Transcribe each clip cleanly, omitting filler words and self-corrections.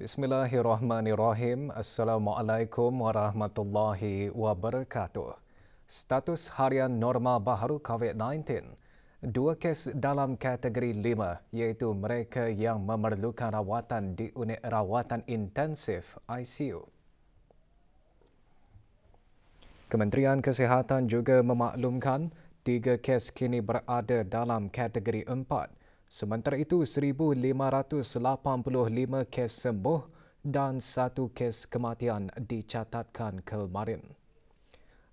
Bismillahirrahmanirrahim. Assalamualaikum warahmatullahi wabarakatuh. Status harian norma baharu COVID-19. 2 kes dalam kategori 5 iaitu mereka yang memerlukan rawatan di unit rawatan intensif ICU. Kementerian Kesihatan juga memaklumkan 3 kes kini berada dalam kategori 4. Sementara itu, 1,585 kes sembuh dan 1 kes kematian dicatatkan kemarin.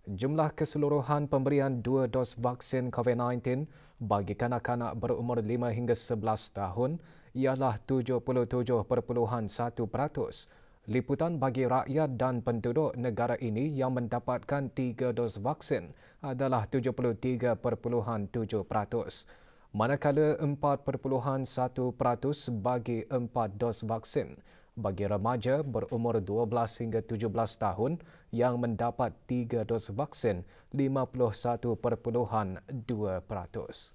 Jumlah keseluruhan pemberian 2 dos vaksin COVID-19 bagi kanak-kanak berumur 5 hingga 11 tahun ialah 77.1%. Liputan bagi rakyat dan penduduk negara ini yang mendapatkan 3 dos vaksin adalah 73.7%. Manakala 4.1% bagi 4 dos vaksin. Bagi remaja berumur 12 hingga 17 tahun yang mendapat 3 dos vaksin, 51.2%.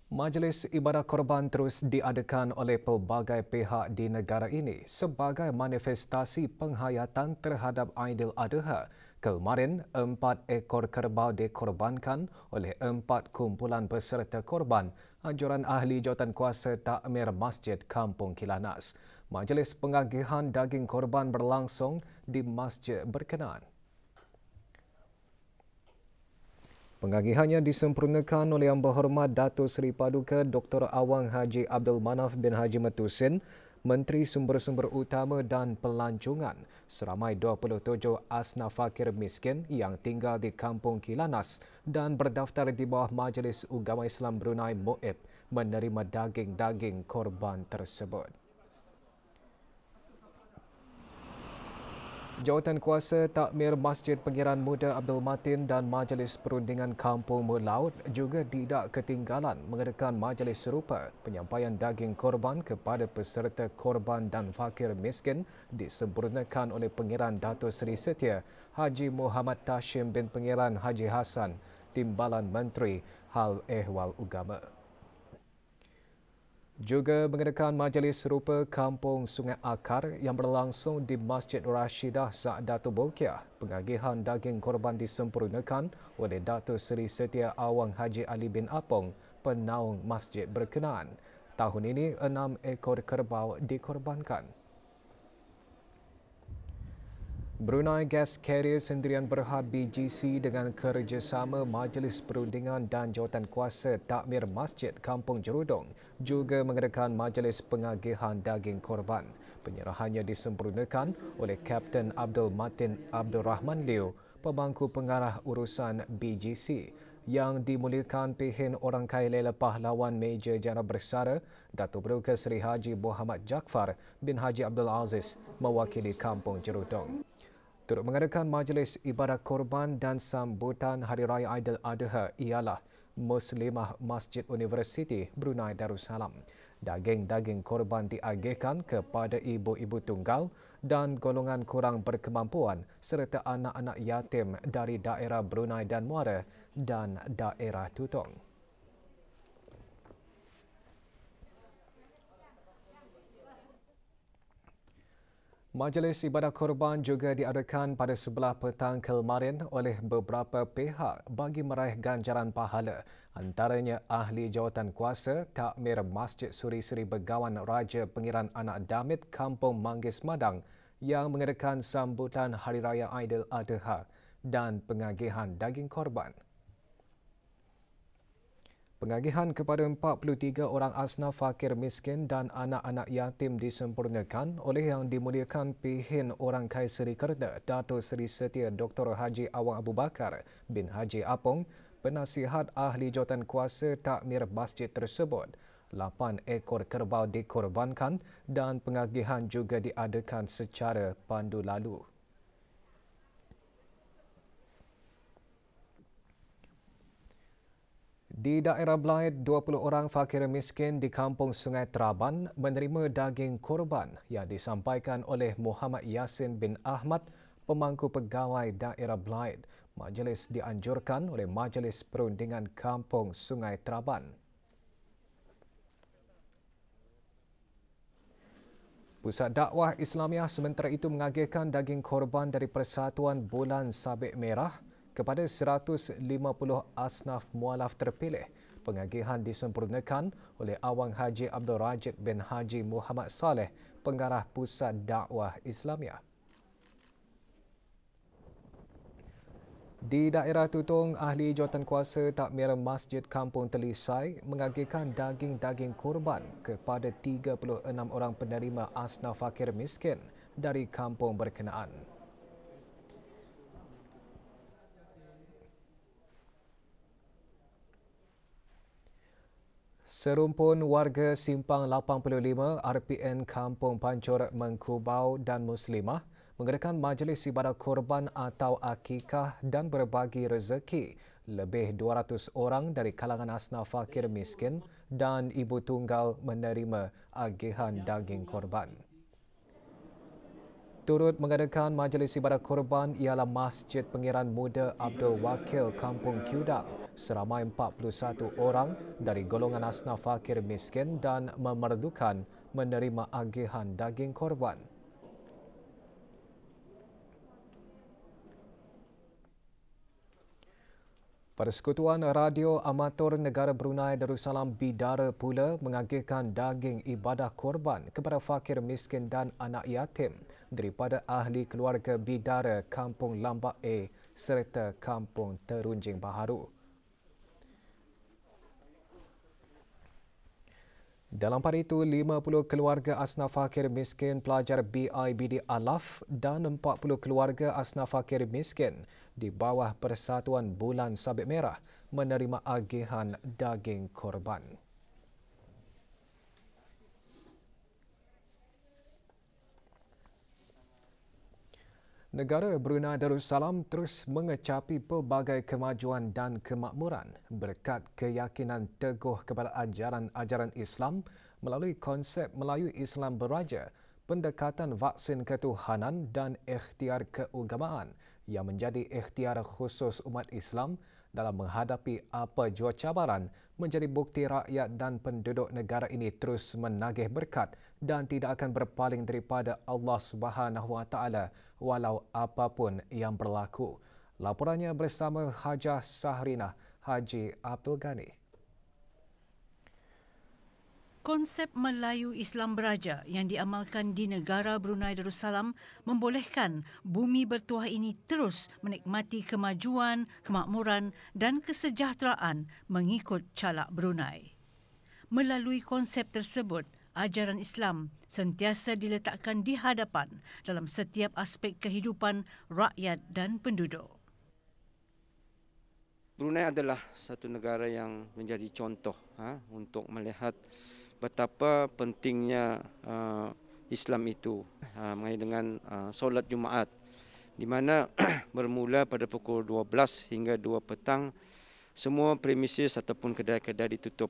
Majlis Ibadah Korban terus diadakan oleh pelbagai pihak di negara ini sebagai manifestasi penghayatan terhadap Aidiladha. Kemarin, 4 ekor kerbau dikorbankan oleh 4 kumpulan peserta korban anjuran ahli jawatankuasa takmir Masjid Kampung Kilanas. Majlis pengagihan daging korban berlangsung di masjid berkenaan. Pengagihannya disempurnakan oleh Yang Berhormat Datuk Seri Paduka Dr. Awang Haji Abdul Manaf bin Haji Matusin, Menteri Sumber-Sumber Utama dan Pelancongan, seramai 27 asnaf fakir miskin yang tinggal di Kampung Kilanas dan berdaftar di bawah Majlis Ugama Islam Brunei MUIB menerima daging-daging korban tersebut. Jawatankuasa Takmir Masjid Pengiran Muda Abdul Matin dan Majlis Perundingan Kampung Melaut juga tidak ketinggalan mengadakan majlis serupa. Penyampaian daging korban kepada peserta korban dan fakir miskin disempurnakan oleh Pengiran Dato' Seri Setia Haji Muhammad Tashim bin Pengiran Haji Hassan, Timbalan Menteri Hal Ehwal Ugama. Juga mengadakan majlis serupa Kampung Sungai Akar yang berlangsung di Masjid Rashidah Sa'datul Bolkiah. Pengagihan daging korban disempurnakan oleh Dato' Seri Setia Awang Haji Ali bin Apong, penaung masjid berkenaan. Tahun ini 6 ekor kerbau dikorbankan. Brunei Gas Carrier Sendirian Berhad BGC dengan kerjasama Majlis Perundingan dan Jawatankuasa Takmir Masjid Kampung Jerudong juga mengadakan majlis pengagihan daging korban. Penyerahannya disempurnakan oleh Kapten Abdul Matin Abdul Rahman Liu, pemangku pengarah urusan BGC, yang dimuliakan Pihin Orang Kaya Pahlawan Major Jeneral Bersara Datuk Paduka Seri Haji Muhammad Jaafar bin Haji Abdul Aziz mewakili Kampung Jerudong. Turut mengadakan majlis ibadah korban dan sambutan Hari Raya Aidiladha ialah Muslimah Masjid Universiti Brunei Darussalam. Daging-daging korban diagihkan kepada ibu-ibu tunggal dan golongan kurang berkemampuan serta anak-anak yatim dari daerah Brunei dan Muara dan daerah Tutong. Majlis Ibadah Korban juga diadakan pada sebelah petang kemarin oleh beberapa pihak bagi meraih ganjaran pahala, antaranya Ahli Jawatankuasa Takmir Masjid Suri Seri Begawan Raja Pengiran Anak Damit Kampung Manggis Madang yang mengadakan sambutan Hari Raya Aidiladha dan pengagihan daging korban. Pengagihan kepada 43 orang asnaf fakir miskin dan anak-anak yatim disempurnakan oleh Yang Dimuliakan Pihin Orang Kaya Seri Kerda Dato' Seri Setia Dr. Haji Awang Abu Bakar bin Haji Apong, penasihat ahli jawatankuasa takmir masjid tersebut. 8 ekor kerbau dikorbankan dan pengagihan juga diadakan secara pandu lalu. Di daerah Belaid, 20 orang fakir miskin di Kampung Sungai Traban menerima daging korban yang disampaikan oleh Muhammad Yasin bin Ahmad, pemangku pegawai daerah Belaid. Majlis dianjurkan oleh Majlis Perundingan Kampung Sungai Traban. Pusat Dakwah Islamiah sementara itu mengagihkan daging korban dari Persatuan Bulan Sabit Merah kepada 150 asnaf mualaf terpilih. Pengagihan disempurnakan oleh Awang Haji Abdul Rajid bin Haji Muhammad Saleh, Pengarah Pusat Dakwah Islamiah. Di daerah Tutong, ahli jawatankuasa takmir Masjid Kampung Telisai mengagihkan daging-daging korban kepada 36 orang penerima asnaf fakir miskin dari kampung berkenaan. Serumpun warga Simpang 85 RPN Kampung Pancur Mengkubau dan Muslimah mengadakan majlis ibadah korban atau akikah dan berbagi rezeki lebih 200 orang dari kalangan asnaf fakir miskin dan ibu tunggal menerima agihan daging korban. Turut mengadakan majlis ibadah korban ialah Masjid Pengiran Muda Abdul Wakil Kampung Kudang seramai 41 orang dari golongan asnaf fakir miskin dan memerlukan menerima agihan daging korban. Persekutuan Radio Amatur Negara Brunei Darussalam Bidara pula mengagihkan daging ibadah korban kepada fakir miskin dan anak yatim daripada ahli keluarga Bidara Kampung Lambak A serta Kampung Terunjing Baharu. Dalam pada itu, 50 keluarga asnaf fakir miskin pelajar BIBD Alaf dan 40 keluarga asnaf fakir miskin di bawah Persatuan Bulan Sabit Merah menerima agihan daging korban. Negara Brunei Darussalam terus mengecapi pelbagai kemajuan dan kemakmuran berkat keyakinan teguh kepada ajaran Islam melalui konsep Melayu Islam Beraja, pendekatan vaksin ketuhanan dan ikhtiar keagamaan yang menjadi ikhtiar khusus umat Islam dalam menghadapi apa jua cabaran menjadi bukti rakyat dan penduduk negara ini terus menagih berkat dan tidak akan berpaling daripada Allah Subhanahu Wa Taala walau apapun yang berlaku. Laporannya bersama Hajah Sahrinah Haji Abdul Ghani. Konsep Melayu Islam Beraja yang diamalkan di negara Brunei Darussalam membolehkan bumi bertuah ini terus menikmati kemajuan, kemakmuran dan kesejahteraan mengikut calak Brunei. Melalui konsep tersebut, ajaran Islam sentiasa diletakkan di hadapan dalam setiap aspek kehidupan rakyat dan penduduk. Brunei adalah satu negara yang menjadi contoh untuk melihat betapa pentingnya Islam itu mengenai dengan solat Jumaat, di mana bermula pada pukul 12 hingga 2 petang semua premises ataupun kedai-kedai ditutup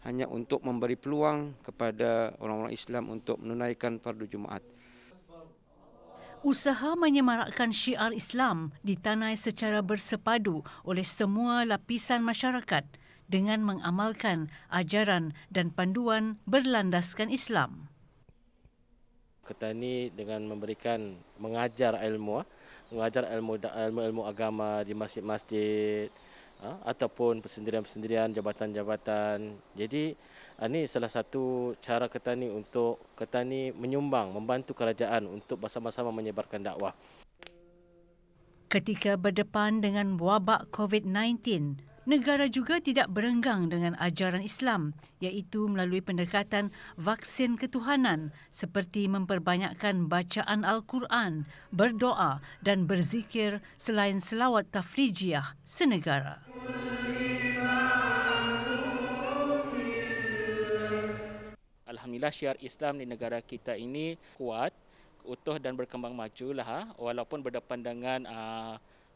hanya untuk memberi peluang kepada orang-orang Islam untuk menunaikan fardu Jumaat. Usaha menyemarakkan syiar Islam ditanai secara bersepadu oleh semua lapisan masyarakat dengan mengamalkan ajaran dan panduan berlandaskan Islam. Ketani dengan mengajar ilmu agama di masjid-masjid ataupun persendirian-persendirian jabatan-jabatan. Jadi ini salah satu cara Ketani untuk Ketani menyumbang, membantu kerajaan untuk bersama-sama menyebarkan dakwah. Ketika berdepan dengan wabak COVID-19, negara juga tidak berenggang dengan ajaran Islam, iaitu melalui pendekatan vaksin ketuhanan seperti memperbanyakkan bacaan Al-Quran, berdoa dan berzikir selain selawat tafrijiyah senegara. Alhamdulillah syiar Islam di negara kita ini kuat, utuh dan berkembang maju lah. Walaupun berdepan dengan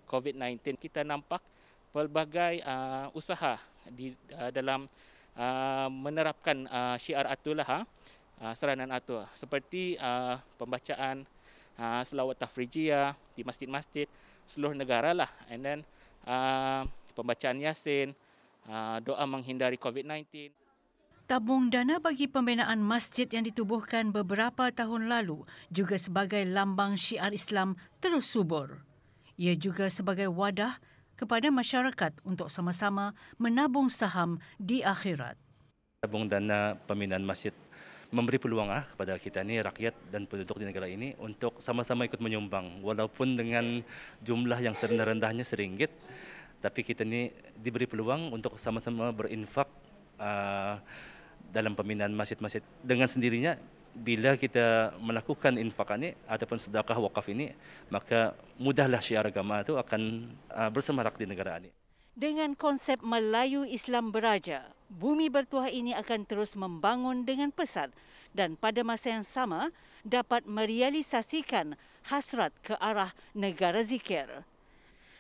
COVID-19, kita nampak pelbagai usaha di dalam menerapkan syiar atulah, seranan atu seperti pembacaan selawat tafrijiyah di masjid-masjid seluruh negara lah, and then pembacaan Yasin, doa menghindari COVID-19. Tabung dana bagi pembinaan masjid yang ditubuhkan beberapa tahun lalu juga sebagai lambang syiar Islam terus subur. Ia juga sebagai wadah kepada masyarakat untuk sama-sama menabung saham di akhirat. Tabung dana pembinaan masjid memberi peluang kepada kita ni, rakyat dan penduduk di negara ini untuk sama-sama ikut menyumbang. Walaupun dengan jumlah yang serendah-rendahnya RM1, tapi kita ni diberi peluang untuk sama-sama berinfak dalam pembinaan masjid-masjid. Dengan sendirinya, bila kita melakukan infak ini ataupun sedekah wakaf ini, maka mudahlah syiar agama itu akan bersemarak di negara ini. Dengan konsep Melayu Islam Beraja, bumi bertuah ini akan terus membangun dengan pesat dan pada masa yang sama dapat merealisasikan hasrat ke arah negara zikir.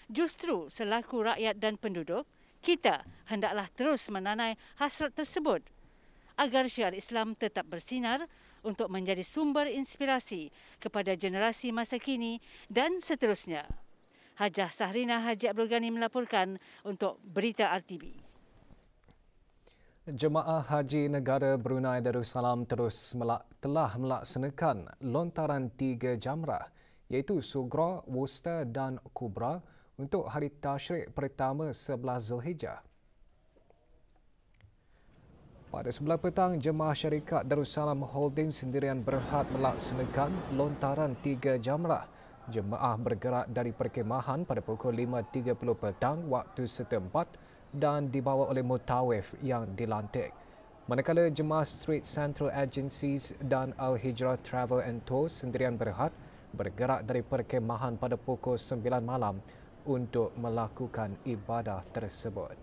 Justru selaku rakyat dan penduduk, kita hendaklah terus menanai hasrat tersebut agar syiar Islam tetap bersinar untuk menjadi sumber inspirasi kepada generasi masa kini dan seterusnya. Hajah Sahrina Haji Abdul Ghani melaporkan untuk Berita RTB. Jemaah Haji Negara Brunei Darussalam telah melaksanakan lontaran 3 jamrah iaitu Sughra, Wusta dan Kubra untuk hari tasyrik pertama 11 Zulhijjah. Pada sebelah petang, jemaah syarikat Darussalam Holding Sendirian Berhad melaksanakan lontaran 3 jamrah. Jemaah bergerak dari perkhemahan pada pukul 5.30 petang waktu setempat dan dibawa oleh mutawif yang dilantik. Manakala jemaah Street Central Agencies dan Al-Hijrah Travel and Tours Sendirian Berhad bergerak dari perkhemahan pada pukul 9 malam untuk melakukan ibadah tersebut.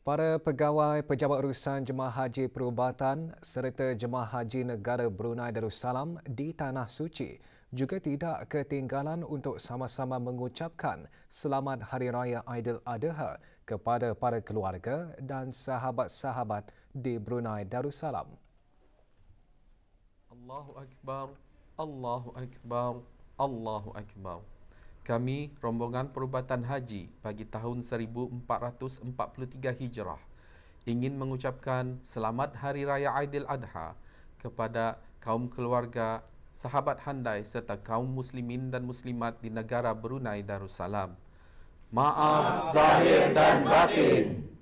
Para pegawai pejabat urusan jemaah haji perubatan serta jemaah haji negara Brunei Darussalam di Tanah Suci juga tidak ketinggalan untuk sama-sama mengucapkan Selamat Hari Raya Aidiladha kepada para keluarga dan sahabat-sahabat di Brunei Darussalam. Allahu Akbar, Allahu Akbar, Allahu Akbar. Kami, rombongan perubatan haji bagi tahun 1443 Hijrah, ingin mengucapkan Selamat Hari Raya Aidiladha kepada kaum keluarga, sahabat handai serta kaum muslimin dan muslimat di negara Brunei Darussalam. Maaf zahir dan batin.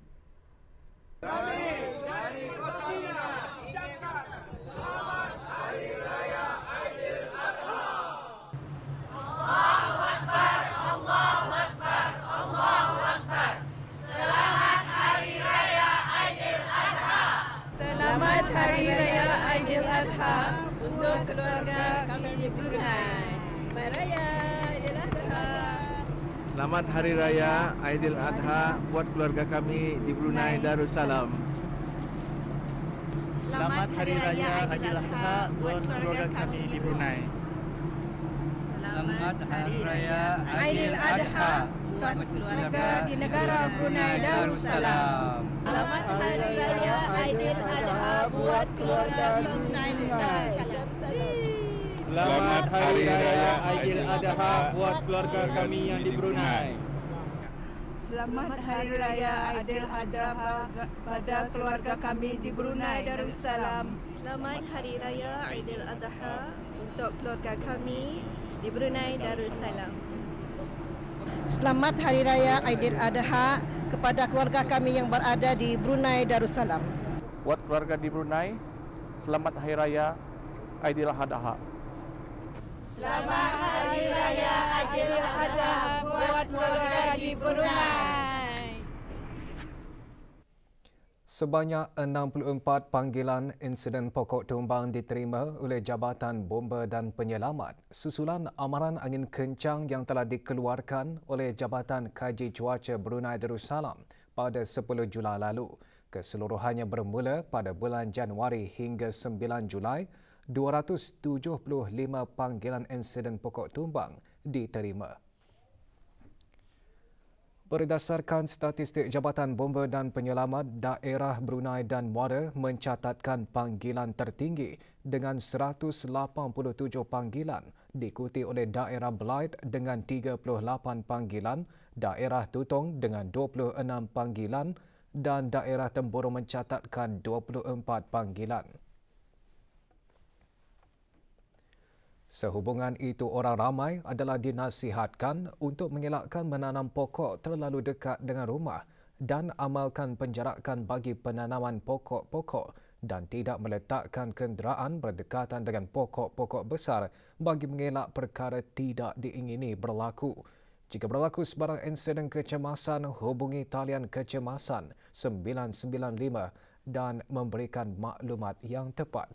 Selamat Hari Raya Aidiladha untuk keluarga kami di Brunei. Selamat Raya Aidiladha. Selamat Hari Raya Aidiladha buat keluarga kami di Brunei Darussalam. Selamat Hari Raya Aidiladha buat keluarga kami di Brunei. Selamat Hari Raya Aidiladha buat keluarga di negara Brunei Darussalam. Selamat Hari Raya Aidiladha buat keluarga kami di Brunei. Selamat Hari Raya Aidiladha buat keluarga kami yang di Brunei. Selamat Hari Raya Aidiladha pada keluarga kami di Brunei Darussalam. Selamat Hari Raya Aidiladha untuk keluarga kami di Brunei Darussalam. Selamat Hari Raya Aidiladha kepada keluarga kami yang berada di Brunei Darussalam. Buat keluarga di Brunei, selamat Hari Raya Aidiladha. Selamat Hari Raya Aidiladha buat keluarga di Brunei. Sebanyak 64 panggilan insiden pokok tumbang diterima oleh Jabatan Bomba dan Penyelamat susulan amaran angin kencang yang telah dikeluarkan oleh Jabatan Kaji Cuaca Brunei Darussalam pada 10 Julai lalu. Keseluruhannya bermula pada bulan Januari hingga 9 Julai, 275 panggilan insiden pokok tumbang diterima. Berdasarkan statistik Jabatan Bomba dan Penyelamat, daerah Brunei dan Muara mencatatkan panggilan tertinggi dengan 187 panggilan diikuti oleh daerah Belait dengan 38 panggilan, daerah Tutong dengan 26 panggilan dan daerah Tempurung mencatatkan 24 panggilan. Sehubungan itu, orang ramai adalah dinasihatkan untuk mengelakkan menanam pokok terlalu dekat dengan rumah dan amalkan penjarakan bagi penanaman pokok-pokok dan tidak meletakkan kenderaan berdekatan dengan pokok-pokok besar bagi mengelak perkara tidak diingini berlaku. Jika berlaku sebarang insiden kecemasan, hubungi talian kecemasan 995 dan memberikan maklumat yang tepat.